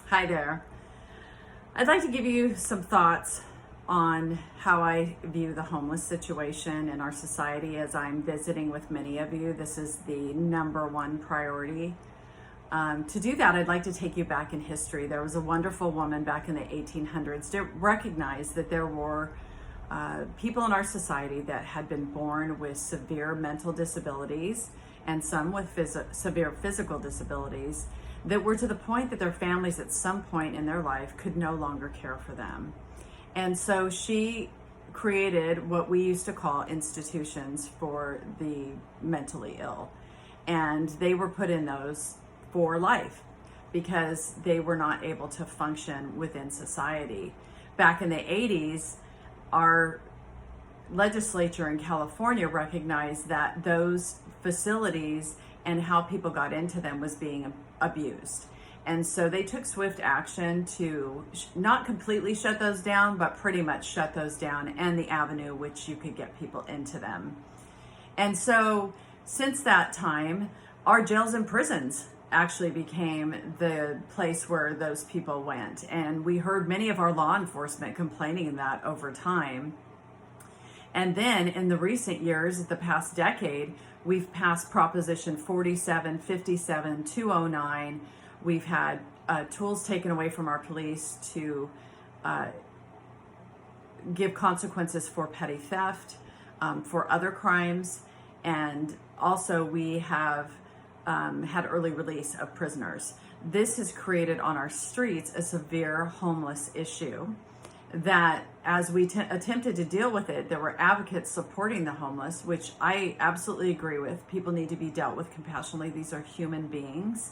Hi there. I'd like to give you some thoughts on how I view the homeless situation in our society as I'm visiting with many of you. This is the number one priority. To do that, I'd like to take you back in history. There was a wonderful woman back in the 1800s to recognize that there were people in our society that had been born with severe mental disabilities and some with severe physical disabilities that were to the point that their families at some point in their life could no longer care for them. And so she created what we used to call institutions for the mentally ill. And they were put in those for life because they were not able to function within society. Back in the 80s, our legislature in California recognized that those facilities and how people got into them was being abused. And so they took swift action to not completely shut those down, but pretty much shut those down and the avenue which you could get people into them. And so since that time, our jails and prisons actually became the place where those people went. And we heard many of our law enforcement complaining that over time. And then in the recent years, the past decade, we've passed Proposition 47, 57, 209. We've had tools taken away from our police to give consequences for petty theft, for other crimes. And also we have had early release of prisoners. This has created on our streets a severe homeless issue that as we attempted to deal with it, there were advocates supporting the homeless, which I absolutely agree with. People need to be dealt with compassionately. These are human beings.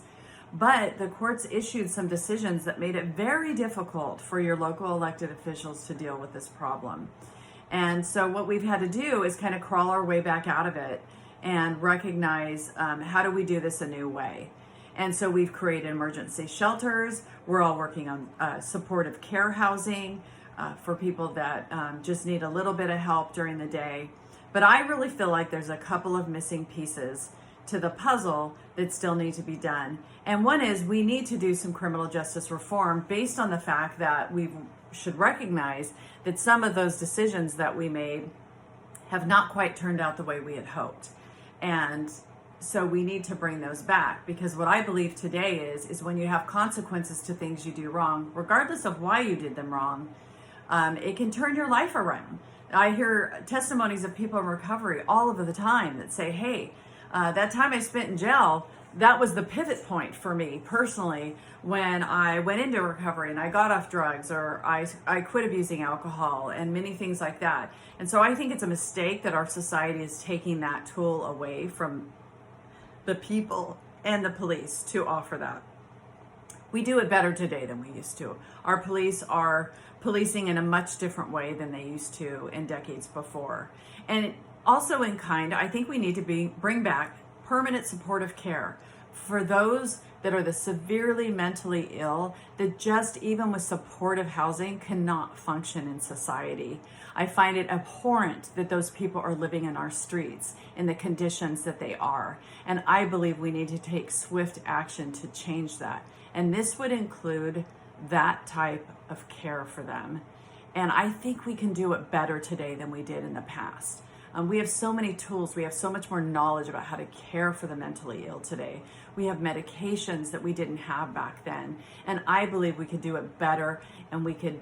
But the courts issued some decisions that made it very difficult for your local elected officials to deal with this problem. And so what we've had to do is kind of crawl our way back out of it and recognize how do we do this a new way. And so we've created emergency shelters. We're all working on supportive care housing for people that just need a little bit of help during the day. But I really feel like there's a couple of missing pieces to the puzzle that still need to be done. And one is we need to do some criminal justice reform based on the fact that we should recognize that some of those decisions that we made have not quite turned out the way we had hoped. And so we need to bring those back, because what I believe today is when you have consequences to things you do wrong, regardless of why you did them wrong, it can turn your life around. I hear testimonies of people in recovery all of the time that say, hey, that time I spent in jail, that was the pivot point for me personally when I went into recovery and I got off drugs, or I quit abusing alcohol and many things like that. And so I think it's a mistake that our society is taking that tool away from the people and the police to offer that. We do it better today than we used to. Our police are policing in a much different way than they used to in decades before. And also in kind, I think we need to bring back permanent supportive care for those that are the severely mentally ill that just even with supportive housing cannot function in society. I find it abhorrent that those people are living in our streets in the conditions that they are. And I believe we need to take swift action to change that. And this would include that type of care for them. And I think we can do it better today than we did in the past. We have so many tools. We have so much more knowledge about how to care for the mentally ill today. We have medications that we didn't have back then. And I believe we could do it better, and we could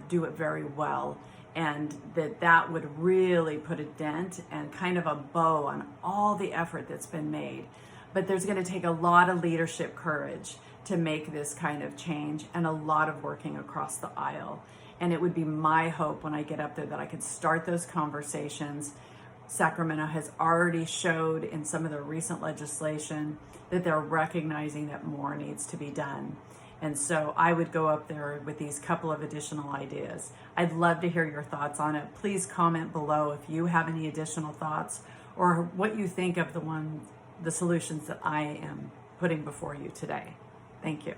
do it very well. And that would really put a dent and kind of a bow on all the effort that's been made. But there's going to take a lot of leadership courage to make this kind of change, and a lot of working across the aisle. And it would be my hope when I get up there that I could start those conversations. Sacramento has already showed in some of the recent legislation that they're recognizing that more needs to be done. And so I would go up there with these couple of additional ideas. I'd love to hear your thoughts on it. Please comment below if you have any additional thoughts or what you think of the solutions that I am putting before you today. Thank you.